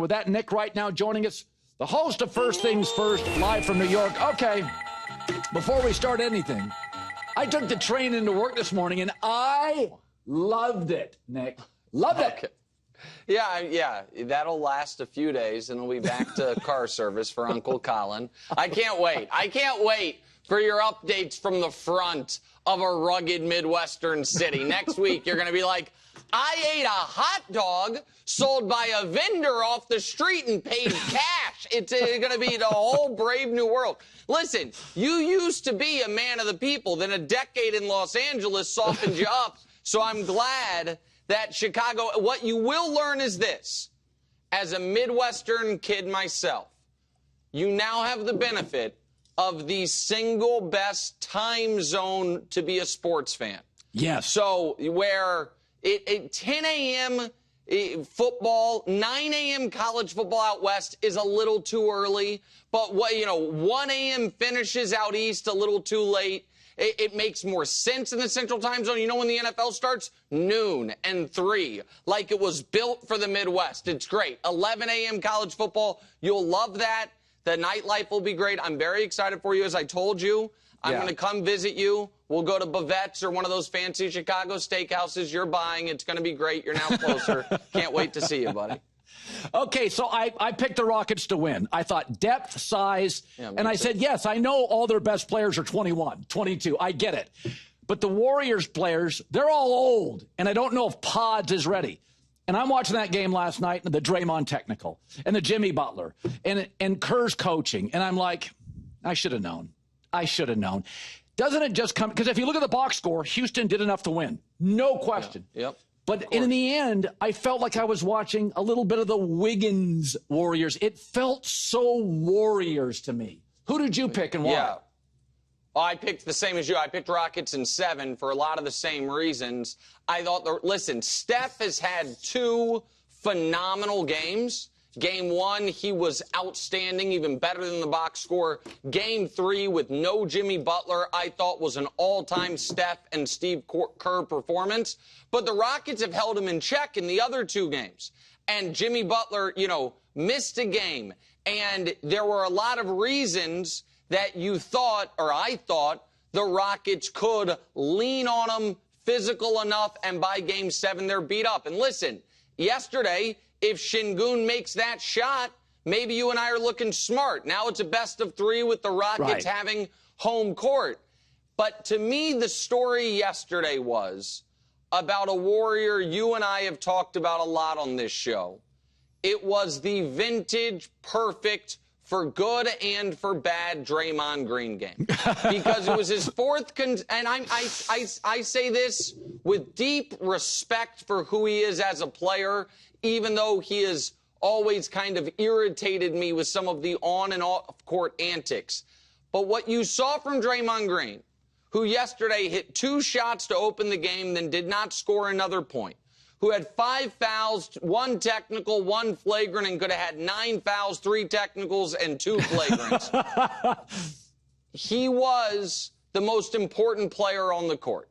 with that, Nick Wright now joining us, the host of First Things First, live from New York. Okay, before we start anything, I took the train into work this morning, and I loved it, Nick. Loved it. Okay. Yeah, that'll last a few days, and we'll be back to car service for Uncle Colin. I can't wait. I can't wait for your updates from the front of a rugged Midwestern city. Next week, you're going to be like, I ate a hot dog sold by a vendor off the street and paid cash. It's going to be the whole brave new world. Listen, you used to be a man of the people. Then a decade in Los Angeles softened you up. So I'm glad that Chicago, what you will learn is this. As a Midwestern kid myself, you now have the benefit of the single best time zone to be a sports fan. Yes. So where 10 a.m. football, 9 a.m. college football out west is a little too early, but 1 a.m. finishes out east a little too late. It makes more sense in the Central Time Zone. You know when the NFL starts? Noon and 3, like it was built for the Midwest. It's great. 11 a.m. college football. You'll love that. The nightlife will be great. I'm very excited for you. As I told you, I'm going to come visit you. We'll go to Bavette's or one of those fancy Chicago steakhouses you're buying. It's going to be great. You're now closer. Can't wait to see you, buddy. Okay, so I picked the Rockets to win. I thought depth, size, and I said, yes, I know all their best players are 21, 22. I get it. But the Warriors players, they're all old, and I don't know if Pods is ready. And I'm watching that game last night, and the Draymond technical, and the Jimmy Butler, and Kerr's coaching, and I'm like, I should have known. I should have known. Doesn't it just come – because if you look at the box score, Houston did enough to win. No question. Yeah. Yep. But in the end, I felt like I was watching a little bit of the Wiggins Warriors. It felt so Warriors to me. Who did you pick and why? Yeah. I picked the same as you. I picked Rockets in 7 for a lot of the same reasons. I thought, listen, Steph has had 2 phenomenal games. Game 1, he was outstanding, even better than the box score. Game 3, with no Jimmy Butler, I thought was an all-time Steph and Steve Kerr performance. But the Rockets have held him in check in the other 2 games. And Jimmy Butler, missed a game. And there were a lot of reasons that you thought, or I thought, the Rockets could lean on him physical enough, and by Game 7, they're beat up. And listen, yesterday, if Şengün makes that shot, maybe you and I are looking smart. Now it's a best of 3 with the Rockets having home court. But to me, the story yesterday was about a Warrior you and I have talked about a lot on this show. It was the vintage, perfect, for good and for bad Draymond Green game. Because it was his 4th, and I say this with deep respect for who he is as a player, even though he has always kind of irritated me with some of the on and off court antics. But what you saw from Draymond Green, who yesterday hit 2 shots to open the game, then did not score another point, who had 5 fouls, 1 technical, 1 flagrant, and could have had 9 fouls, 3 technicals, and 2 flagrants. He was the most important player on the court.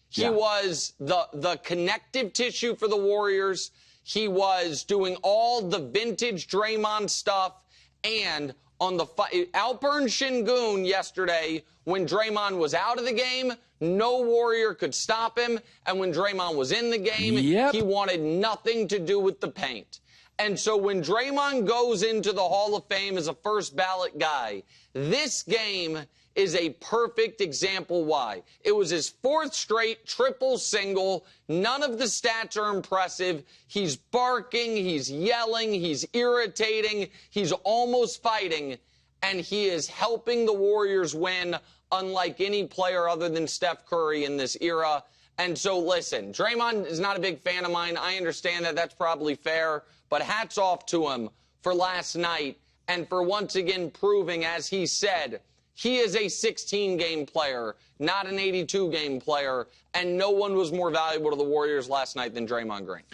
He was the connective tissue for the Warriors. He was doing all the vintage Draymond stuff. And on the outburned Şengün yesterday, when Draymond was out of the game, no Warrior could stop him. And when Draymond was in the game, he wanted nothing to do with the paint. And so when Draymond goes into the Hall of Fame as a first ballot guy, this game is a perfect example why. It was his 4th straight triple single. None of the stats are impressive. He's barking, he's yelling, he's irritating, he's almost fighting, and he is helping the Warriors win unlike any player other than Steph Curry in this era. And so, listen, Draymond is not a big fan of mine. I understand that. That's probably fair. But hats off to him for last night and for once again proving, as he said, he is a 16-game player, not an 82-game player, and no one was more valuable to the Warriors last night than Draymond Green.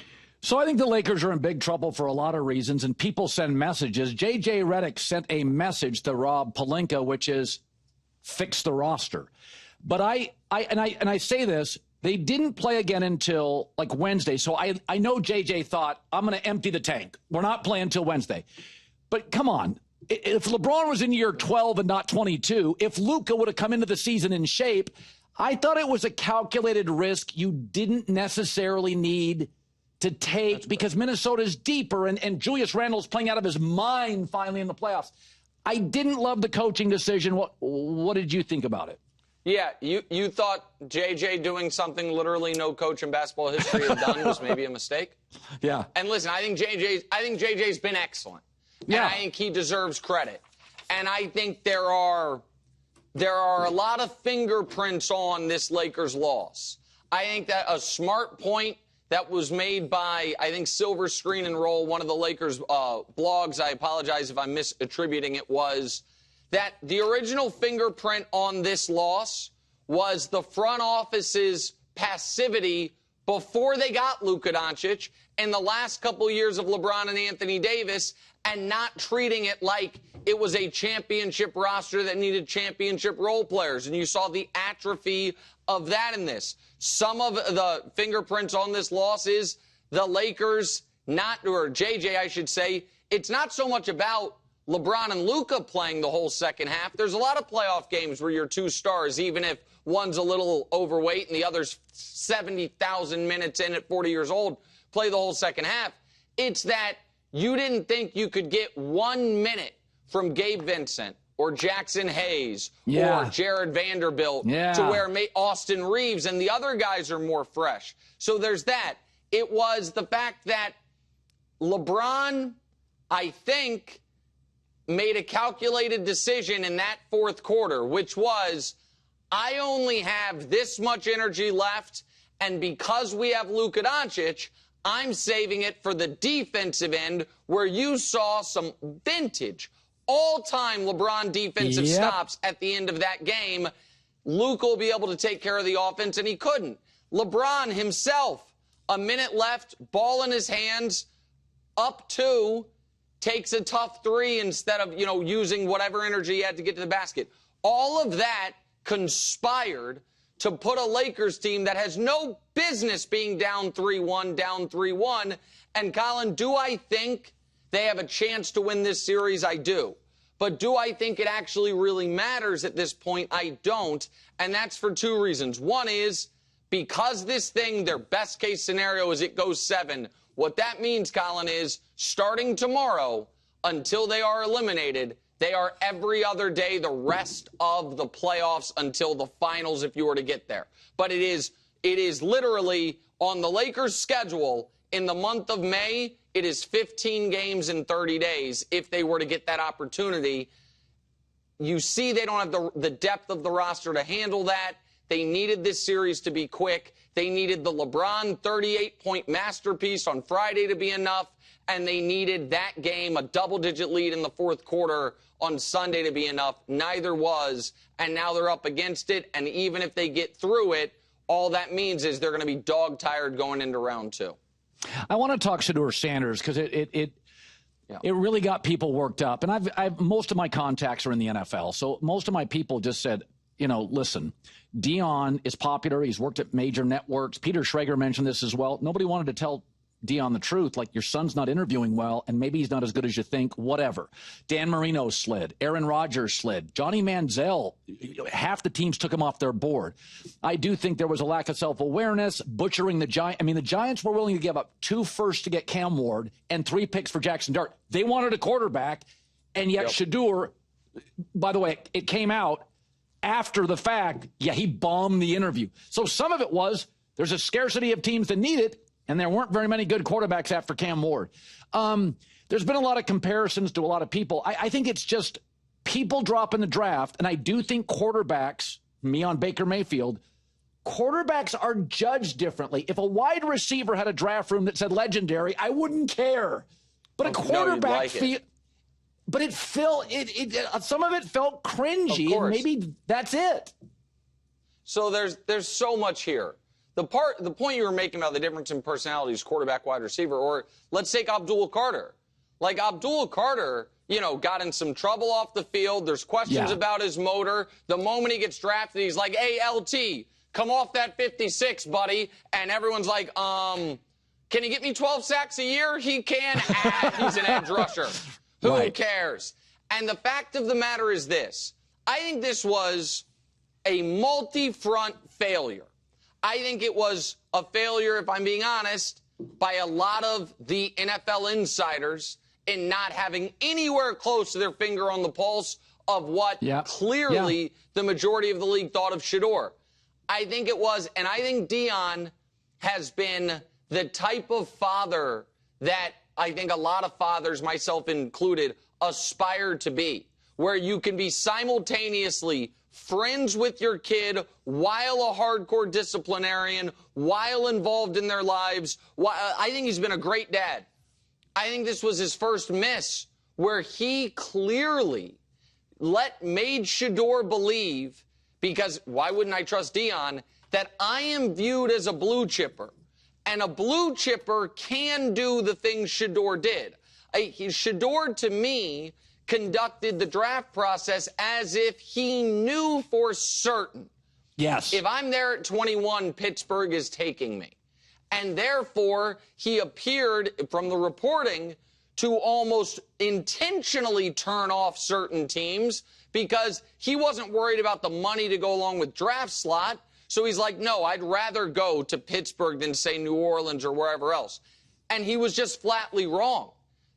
So I think the Lakers are in big trouble for a lot of reasons, and people send messages. J.J. Redick sent a message to Rob Pelinka, which is fix the roster. But I say this, They didn't play again until like Wednesday. So I know JJ thought, I'm going to empty the tank. We're not playing until Wednesday. But come on. If LeBron was in year 12 and not 22, if Luka would have come into the season in shape, I thought it was a calculated risk you didn't necessarily need to take because Minnesota's deeper and Julius Randle's playing out of his mind finally in the playoffs. I didn't love the coaching decision. What did you think about it? Yeah, you thought JJ doing something literally no coach in basketball history had done was maybe a mistake? Yeah. And listen, I think JJ's been excellent. Yeah. And I think he deserves credit. And I think there are a lot of fingerprints on this Lakers loss. I think that a smart point that was made by, I think, Silver Screen and Roll, one of the Lakers blogs, I apologize if I'm misattributing it, was that the original fingerprint on this loss was the front office's passivity before they got Luka Doncic in the last couple years of LeBron and Anthony Davis and not treating it like it was a championship roster that needed championship role players. And you saw the atrophy of that in this. Some of the fingerprints on this loss is the Lakers or JJ, I should say, it's not so much about LeBron and Luka playing the whole second half. There's a lot of playoff games where you're two stars, even if one's a little overweight and the other's 70,000 minutes in at 40 years old, play the whole second half. It's that you didn't think you could get 1 minute from Gabe Vincent or Jackson Hayes or Jared Vanderbilt to where Austin Reeves and the other guys are more fresh. So there's that. It was the fact that LeBron, I think, made a calculated decision in that fourth quarter, which was, I only have this much energy left, and because we have Luka Doncic, I'm saving it for the defensive end where you saw some vintage, all-time LeBron defensive stops at the end of that game. Luka will be able to take care of the offense, and he couldn't. LeBron himself, a minute left, ball in his hands, up 2, takes a tough 3 instead of, using whatever energy he had to get to the basket. All of that conspired to put a Lakers team that has no business being down 3-1. And, Colin, do I think they have a chance to win this series? I do. But do I think it actually really matters at this point? I don't. And that's for 2 reasons. One is because this thing, their best case scenario is it goes 7. What that means, Colin, is starting tomorrow until they are eliminated, they are every other day the rest of the playoffs until the finals if you were to get there. But it is literally on the Lakers' schedule in the month of May, it is 15 games in 30 days if they were to get that opportunity. You see they don't have the depth of the roster to handle that. They needed this series to be quick. They needed the LeBron 38-point masterpiece on Friday to be enough, and they needed that game, a double-digit lead in the fourth quarter on Sunday to be enough. Neither was, and now they're up against it, and even if they get through it, all that means is they're going to be dog-tired going into round 2. I want to talk Shedeur Sanders because it really got people worked up. And I've most of my contacts are in the NFL, so most of my people just said, listen, Dion is popular. He's worked at major networks. Peter Schrager mentioned this as well. Nobody wanted to tell Dion the truth, like your son's not interviewing well, and maybe he's not as good as you think, whatever. Dan Marino slid. Aaron Rodgers slid. Johnny Manziel, half the teams took him off their board. I do think there was a lack of self-awareness, butchering the Giants. I mean, the Giants were willing to give up 2 firsts to get Cam Ward and 3 picks for Jackson Dart. They wanted a quarterback, and yet Shedeur, by the way, it came out after the fact, he bombed the interview. So some of it was there's a scarcity of teams that need it, and there weren't very many good quarterbacks after Cam Ward. There's been a lot of comparisons to a lot of people. I think it's just people drop in the draft, and I do think quarterbacks, me on Baker Mayfield, quarterbacks are judged differently. If a wide receiver had a draft room that said legendary, I wouldn't care. But a quarterback but it felt some of it felt cringy, and maybe that's it. So there's so much here. The point you were making about the difference in personalities, quarterback, wide receiver, or let's take Abdul Carter. Like Abdul Carter, got in some trouble off the field. There's questions about his motor. The moment he gets drafted, he's like, hey, LT, come off that 56, buddy. And everyone's like, can he get me 12 sacks a year? He can. He's an edge rusher. Who cares? And the fact of the matter is this. I think this was a multi-front failure. I think it was a failure, if I'm being honest, by a lot of the NFL insiders in not having anywhere close to their finger on the pulse of what clearly the majority of the league thought of Shedeur. I think it was, and I think Deion has been the type of father that I think a lot of fathers, myself included, aspire to be, where you can be simultaneously friends with your kid while a hardcore disciplinarian, while involved in their lives. I think he's been a great dad. I think this was his first miss where he clearly made Shedeur believe, because why wouldn't I trust Deion, that I am viewed as a blue chipper. And a blue chipper can do the things Shedeur did. Shedeur, to me, conducted the draft process as if he knew for certain. Yes. If I'm there at 21, Pittsburgh is taking me. And therefore, he appeared, from the reporting, to almost intentionally turn off certain teams because he wasn't worried about the money to go along with draft slot. So he's like, no, I'd rather go to Pittsburgh than, say, New Orleans or wherever else. And he was just flatly wrong.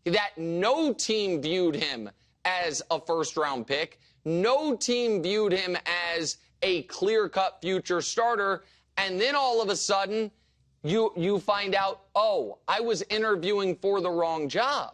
That no team viewed him as a first-round pick. No team viewed him as a clear-cut future starter. And then all of a sudden, you find out, oh, I was interviewing for the wrong job.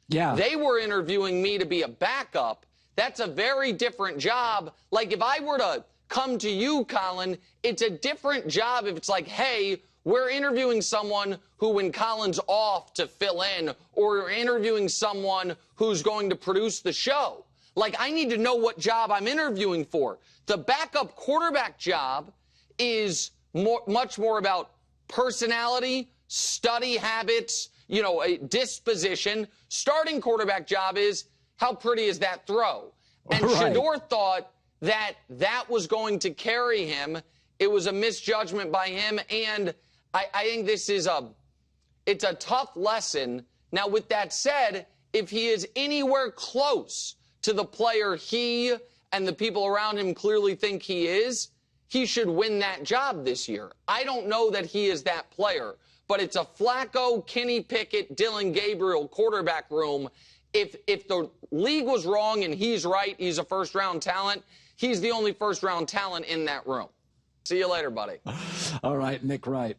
Yeah. They were interviewing me to be a backup. That's a very different job. Like, if I were to come to you, Colin, it's a different job if it's like, hey, we're interviewing someone who, when Colin's off, to fill in, or we're interviewing someone who's going to produce the show. Like, I need to know what job I'm interviewing for. The backup quarterback job is much more about personality, study habits, a disposition. Starting quarterback job is, how pretty is that throw? And Shedeur thought that was going to carry him. It was a misjudgment by him, and I think this is it's a tough lesson. Now, with that said, if he is anywhere close to the player he and the people around him clearly think he is, he should win that job this year. I don't know that he is that player, but it's a Flacco, Kenny Pickett, Dylan Gabriel quarterback room. If the league was wrong and he's right, he's a first-round talent, he's the only first-round talent in that room. See you later, buddy. All right, Nick Wright.